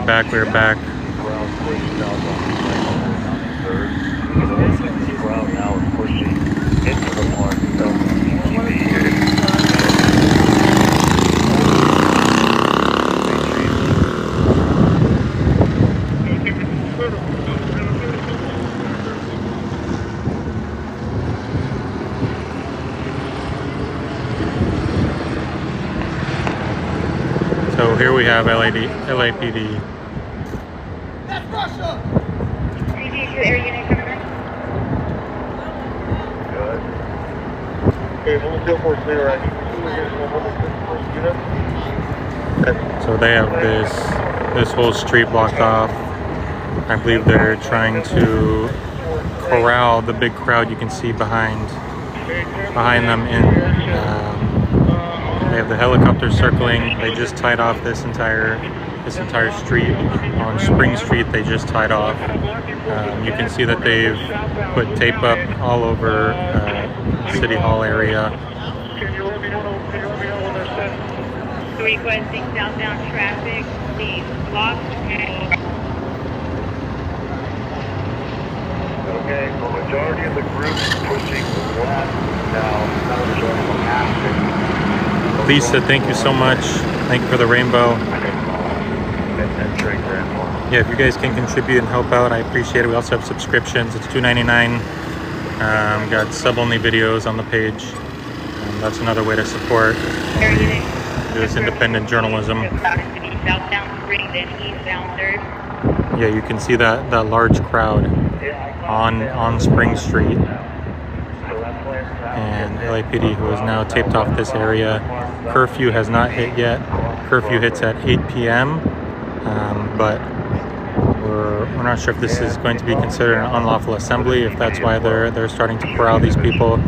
back. We're back. Crowd now is pushing into the park. So here we have LAPD. That's Russia! Air unit coming in. Good. Okay, we'll go for clear. So they have this whole street blocked off. I believe they're trying to corral the big crowd you can see behind them. They have the helicopters circling. They just tied off this entire street on Spring Street. They just tied off. You can see that they've put tape up all over City Hall area. Requesting southbound traffic, please block. Okay, the majority of the group is pushing left now. Now they're showing them active. Lisa, thank you so much. Thank you for the rainbow. Yeah, if you guys can contribute and help out, I appreciate it. We also have subscriptions. It's $2.99. Got sub-only videos on the page. That's another way to support this independent journalism. Yeah, you can see that large crowd on Spring Street. And LAPD, who has now taped off this area. Curfew has not hit yet. Curfew hits at 8 p.m. But we're not sure if this is going to be considered an unlawful assembly, if that's why they're starting to corral these people.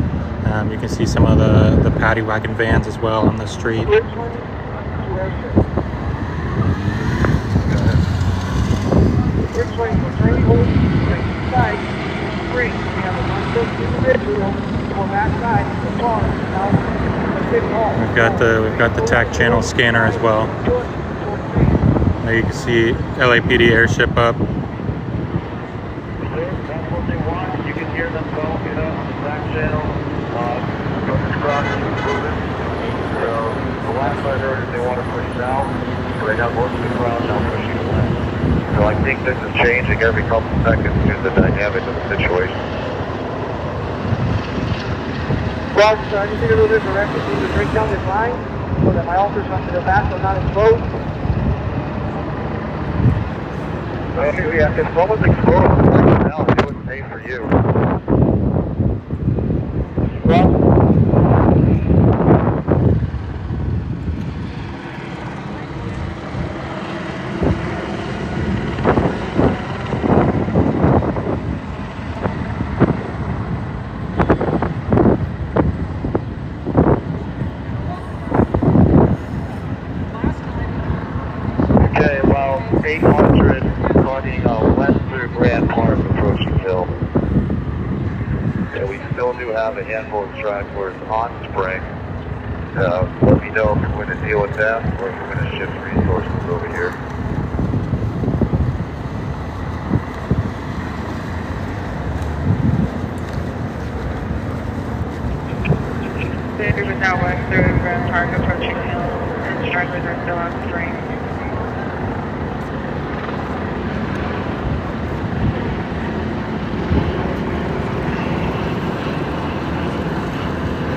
You can see some of the paddy wagon vans as well on the street. We've got the TAC channel scanner as well. Now you can see LAPD airship up. That's what they want. You can hear them go, on the back channel. This crowd is moving. So the last I heard is they want to push south. So they got most of the crowd now pushing left. So I think this is changing every couple seconds due to the dynamic of the situation. Roger, sir, I just need a little bit of direction. Need to break down this line so that my officers on the back will not explode. Yeah, if someone's exploding now, it wouldn't pay for you. Roger. Okay, well, 800 running west through Grand Park approach the hill. And we still do have a handful of stragglers on Spring. Let me know if you're going to deal with them or if we're going to shift resources over here. Without west through Grand Park approaching hill, and stragglers are still on Spring.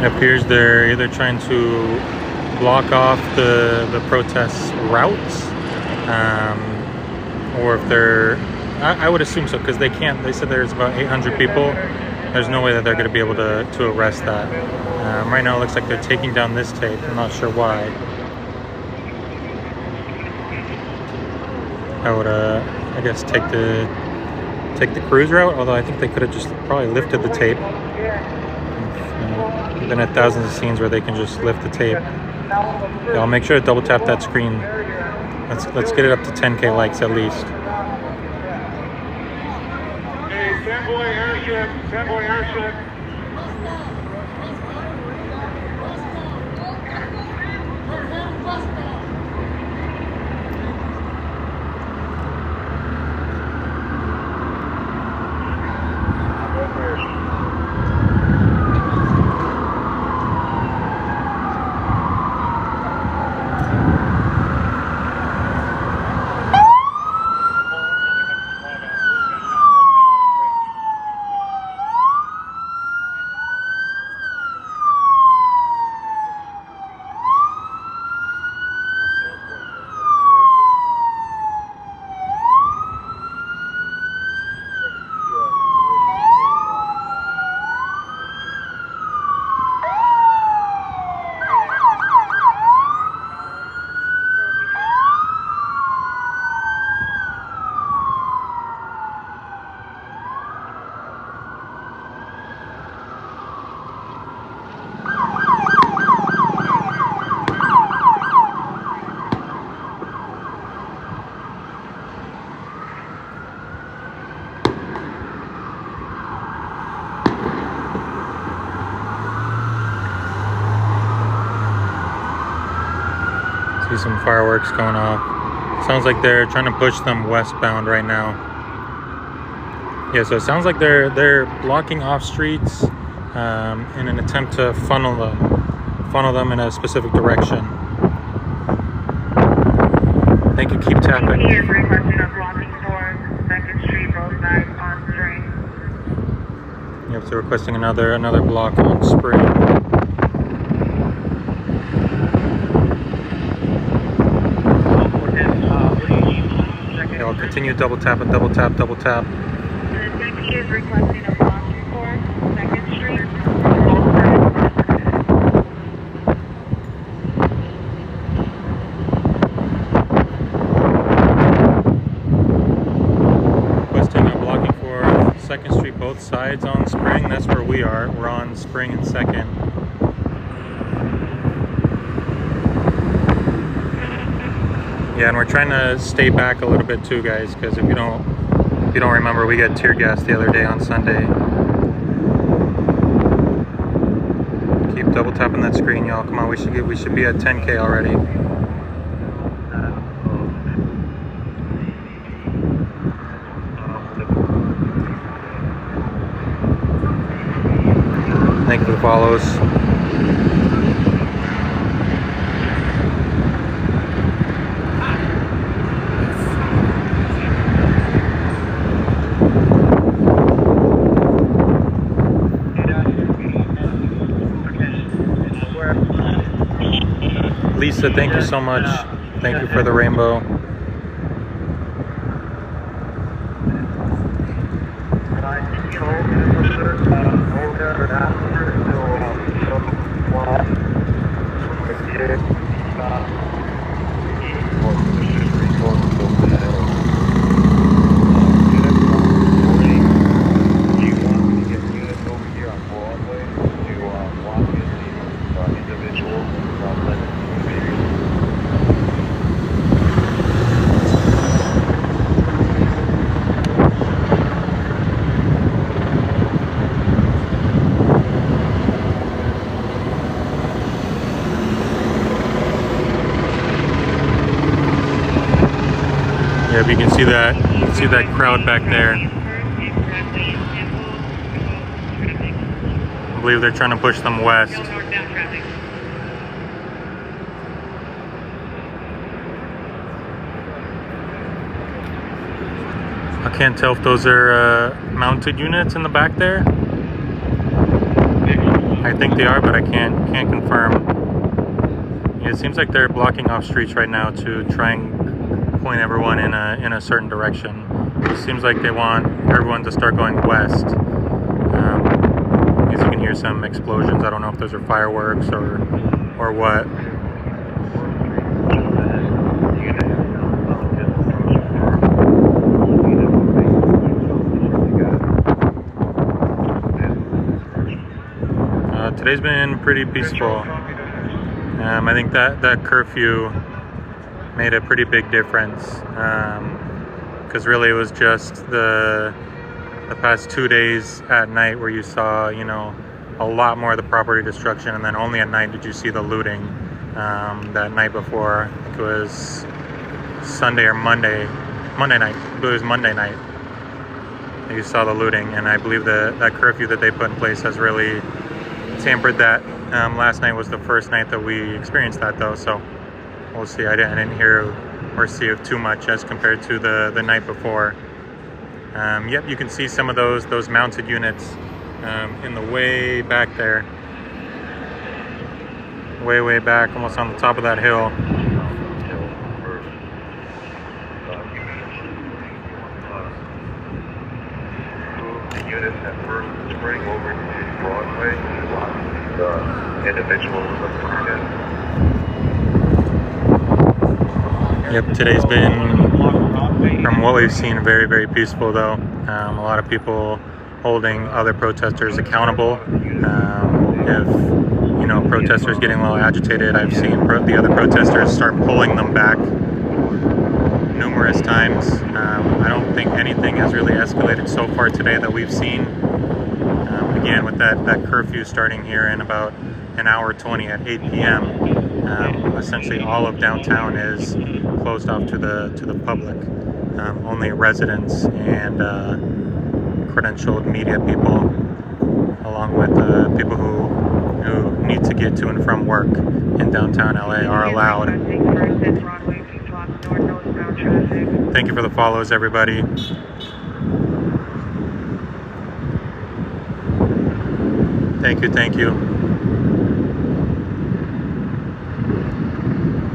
It appears they're either trying to block off the protest routes, or if they're, I would assume so, because they said there's about 800 people. There's no way that they're going to be able to arrest that. Right now it looks like they're taking down this tape. I'm not sure why. I would, I guess, take the cruise route, although I think they could have just probably lifted the tape. Been at thousands of scenes where they can just lift the tape. Yeah, I'll make sure to double tap that screen. Let's get it up to 10K likes at least. Hey, Fanboy Airship, Fanboy Airship. see some fireworks going off. Sounds like they're trying to push them westbound right now. Yeah, so it sounds like they're blocking off streets in an attempt to funnel them in a specific direction. Thank you. Keep tapping. He is requesting a blocking for 2nd Street, both sides on Spring. Yep, so requesting another block on Spring. Yeah, I'll continue double tap and double tap, double tap. He is requesting a blocking for 2nd Street, both sides on Spring. Requesting a blocking for 2nd Street, both sides on Spring. That's where we are. We're on Spring and 2nd. Yeah, and we're trying to stay back a little bit too, guys, because if you don't remember, we got tear gas the other day on Sunday. Keep double tapping that screen, y'all. Come on, we should be at 10K already. Thank you for the follows. Lisa, thank you so much. Thank you for the rainbow. Yeah, if you can see that crowd back there. I believe they're trying to push them west. I can't tell if those are mounted units in the back there. I think they are, but I can't confirm. Yeah, it seems like they're blocking off streets right now to try and point everyone in a certain direction. It seems like they want everyone to start going west. As you can hear some explosions. I don't know if those are fireworks or what. Today's been pretty peaceful. I think that curfew made a pretty big difference, because really it was just the past 2 days at night where you saw, you know, a lot more of the property destruction, and then only at night did you see the looting. That night before, I think it was Sunday or Monday night. I believe it was Monday night that you saw the looting, and I believe that curfew that they put in place has really tampered that. Last night was the first night that we experienced that, though, so we'll see. I didn't hear or see of too much as compared to the night before. Yep, you can see some of those mounted units in the way back there. Way back, almost on the top of that hill. The units at first Spring over to Broadway, the individuals of Yep, today's been, from what we've seen, very peaceful though. A lot of people holding other protesters accountable. If, you know, protesters getting a little agitated, I've seen the other protesters start pulling them back numerous times. I don't think anything has really escalated so far today that we've seen. Again, with that curfew starting here in about an hour 20 at 8 p.m. Essentially, all of downtown is closed off to the public. Only residents and credentialed media people, along with people who need to get to and from work in downtown LA, are allowed. Thank you for the follows, everybody. Thank you.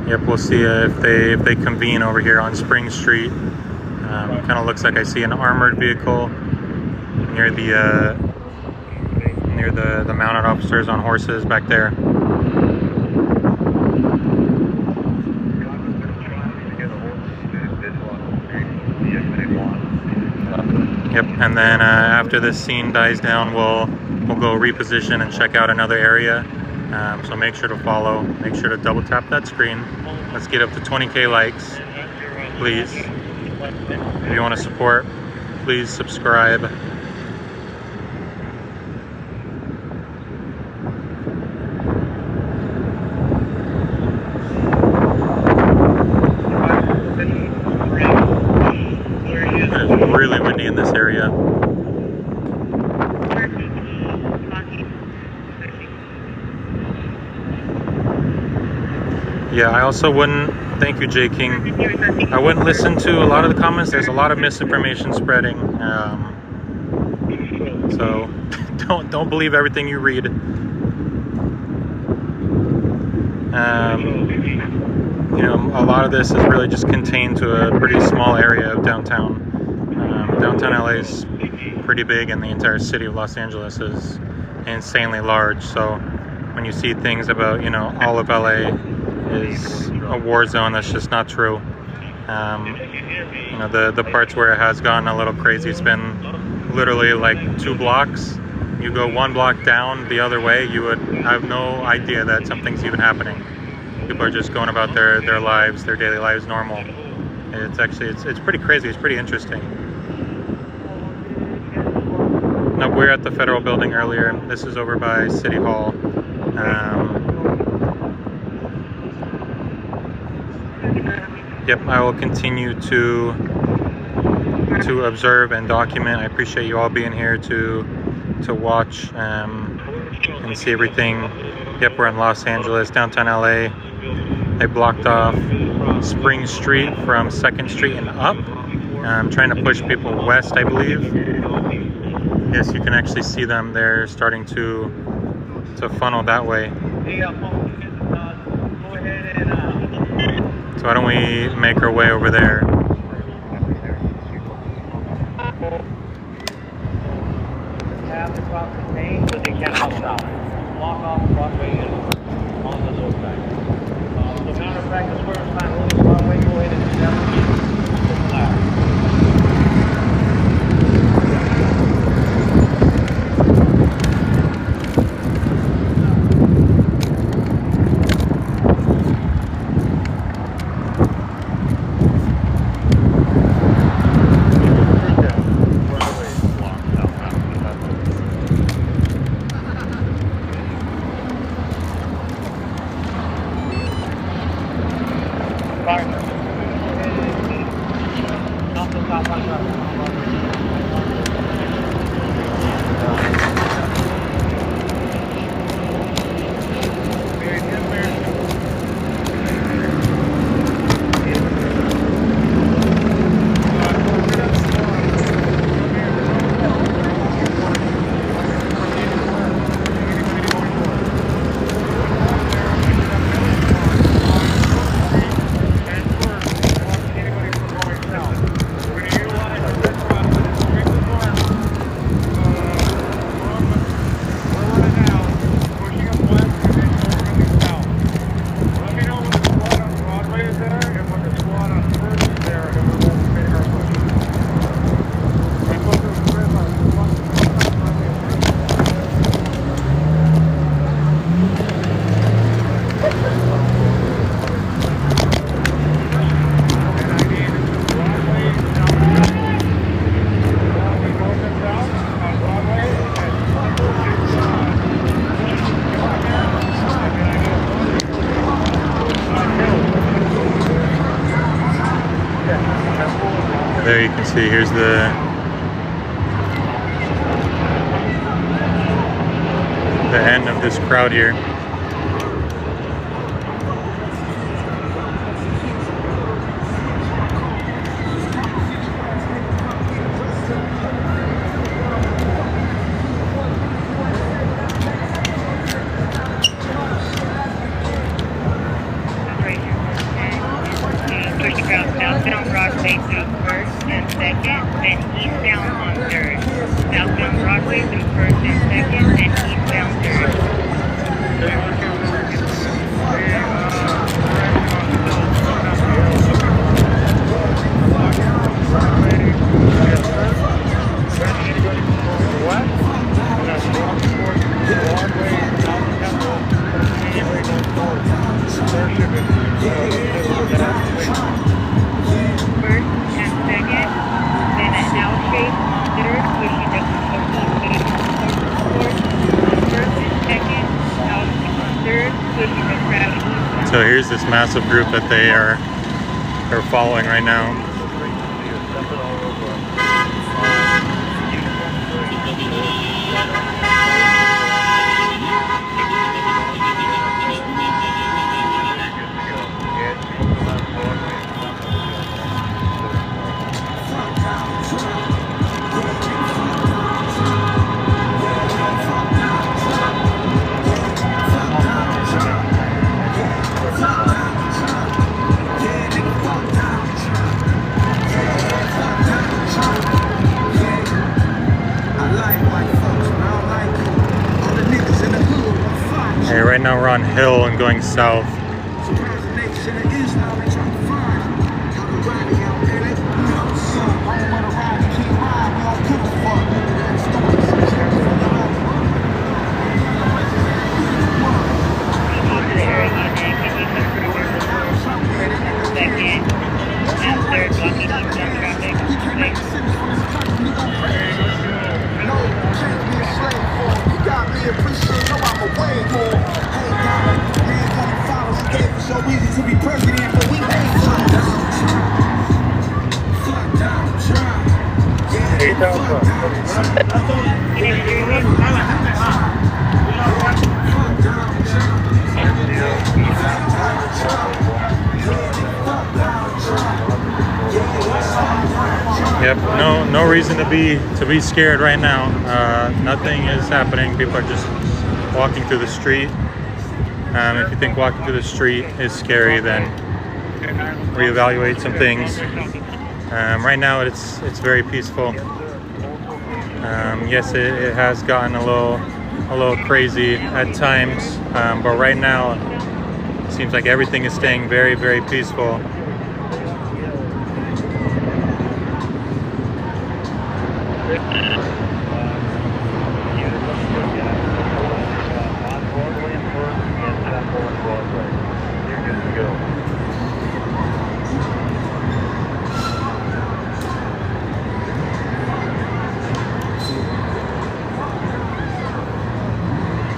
Yep, we'll see if they convene over here on Spring Street. Kind of looks like I see an armored vehicle near the mounted officers on horses back there. Yep, and then after this scene dies down, we'll go reposition and check out another area. So make sure to follow, make sure to double tap that screen. Let's get up to 20K likes, please. If you want to support, please subscribe. It's really windy in this area. Yeah, I also wouldn't, thank you J King, I wouldn't listen to a lot of the comments. There's a lot of misinformation spreading, so don't believe everything you read. You know, a lot of this is really just contained to a pretty small area of downtown. Downtown LA is pretty big, and the entire city of Los Angeles is insanely large. So when you see things about, you know, all of LA is a war zone, that's just not true. You know, the parts where it has gotten a little crazy, it's been literally like 2 blocks. You go 1 block down the other way, you would have no idea that something's even happening. People are just going about their lives, their daily lives normal. It's actually, it's pretty crazy, it's pretty interesting. No, we're at the Federal Building earlier. This is over by City Hall. Yep, I will continue to observe and document. I appreciate you all being here to watch and see everything. Yep, we're in Los Angeles, downtown LA. They blocked off Spring Street from 2nd Street and up. I'm trying to push people west, I believe. Yes, you can actually see them. They're starting to funnel that way. So why don't we make our way over there? Have the proper name, but they can't help out. Block off Broadway and on the north side. So matter of fact, the first time only Broadway, go ahead and do that. can see, here's the end of this crowd here. Southbound Broadway through 1st and 2nd, then eastbound on 3rd. Southbound Broadway through 1st and 2nd, then eastbound 3rd. So here's this massive group that they're following right now. Hey, right now we're on Hill and going south. So easy to be president, but we hate Yep, no reason to be scared right now. Nothing is happening. People are just walking through the street. If you think walking through the street is scary, then reevaluate some things. Right now, it's very peaceful. Yes, it has gotten a little crazy at times, but right now, it seems like everything is staying very, very peaceful.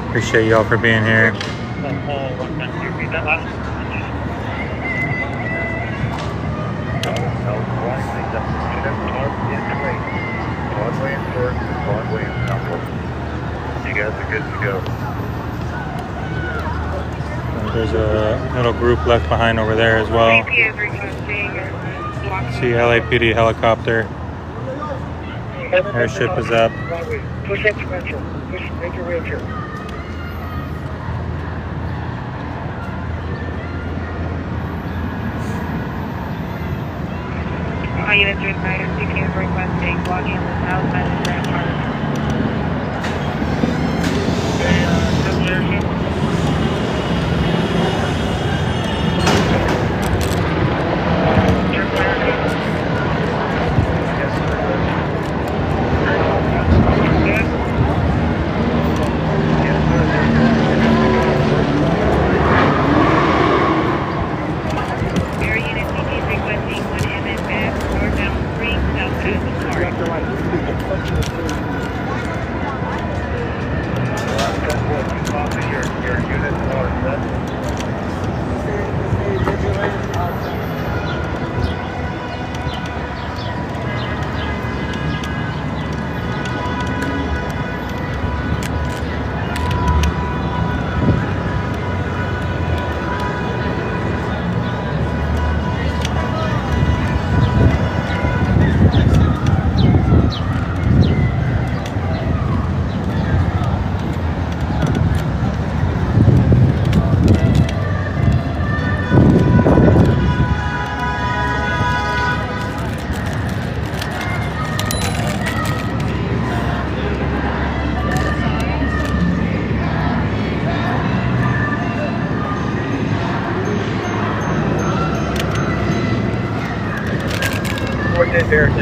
Appreciate y'all for being here. You guys are good to go. There's a little group left behind over there as well. See LAPD helicopter. Airship is up. Push exponential. Push major wheelchair. All units are advised to be requesting walking on the south side of the Grand Park.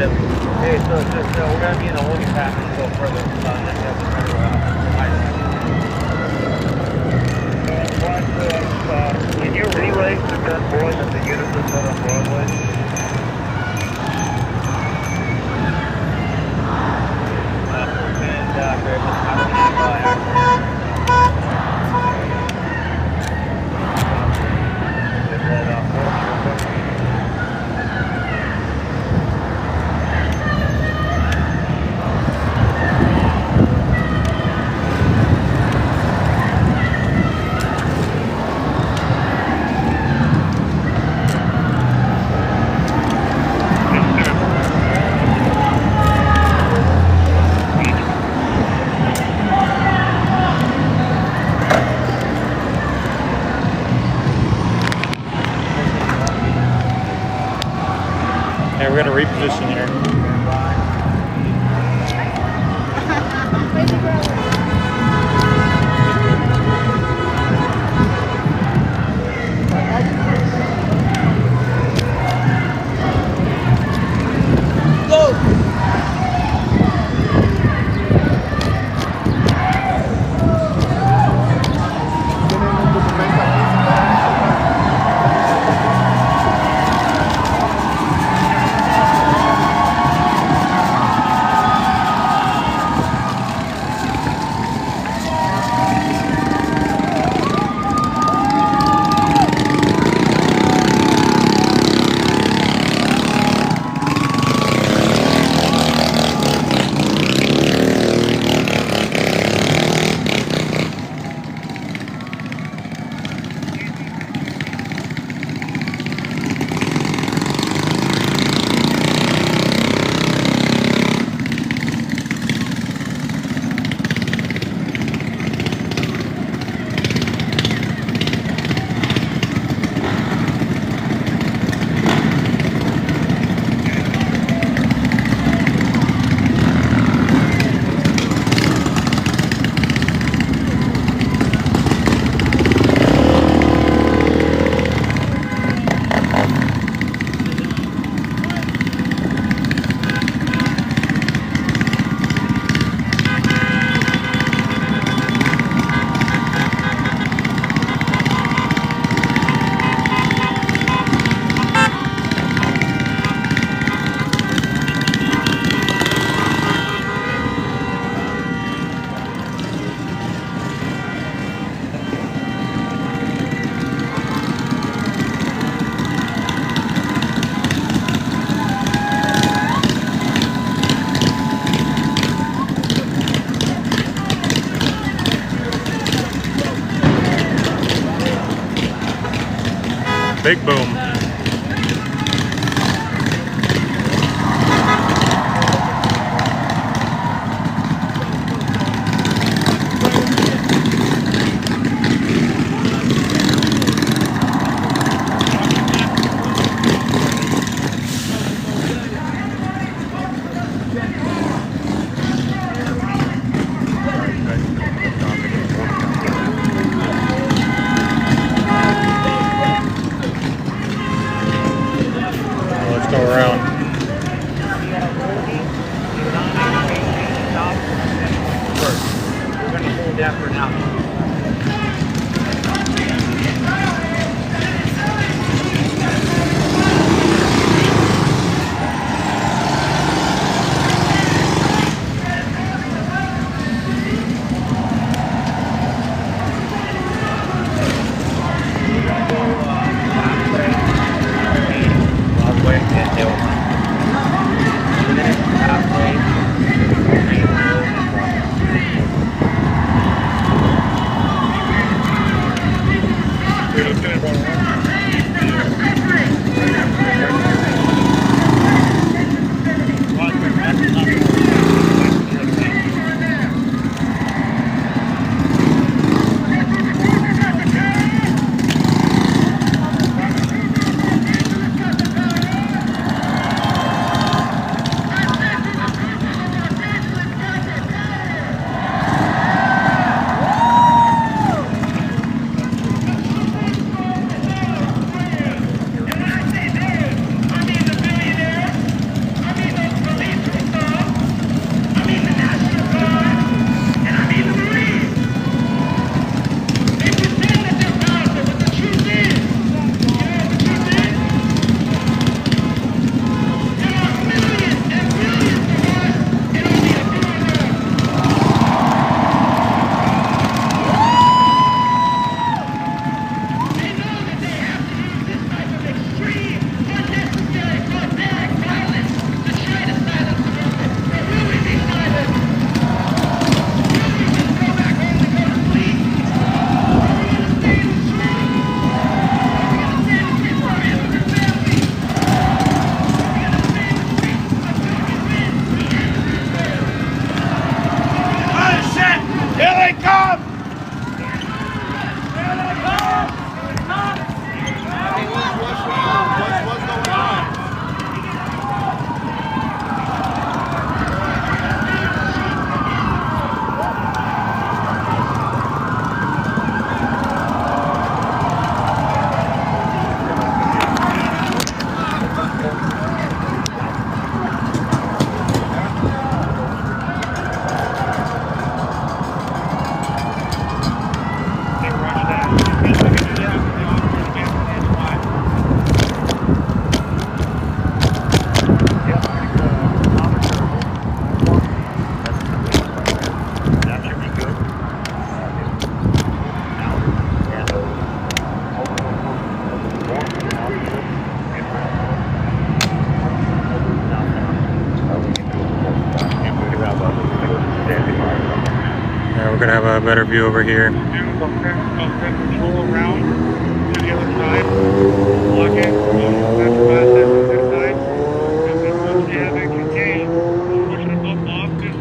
Affirmative. Okay, so we're going to be in the holding pattern to go further. Can you relay to 10 boys that the units are set on Broadway? Yeah, we're gonna reposition here. Big boom. gonna have a better view over here. I'll send patrol around to the other side. Block it. That's this side. And then once we have it contained, we'll push it up off this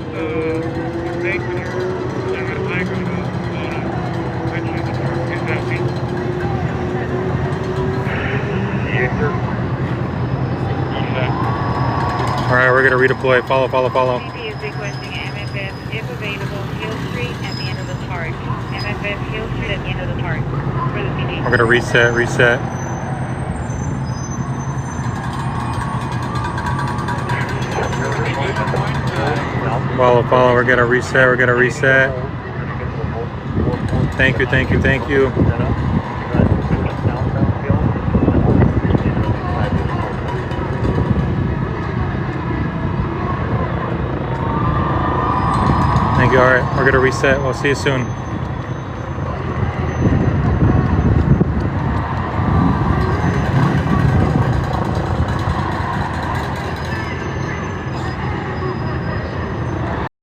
embankment here. And then I'm going to eventually the park is empty. Yes, sir. All right, we're gonna redeploy. Follow. CP is requesting MFF, if available, Hill Street at the end of the park. MFF, Hill Street at the end of the park for the CD. We're gonna reset. Follow. We're gonna reset. Thank you. Thank you. All right, we're gonna reset. We'll see you soon.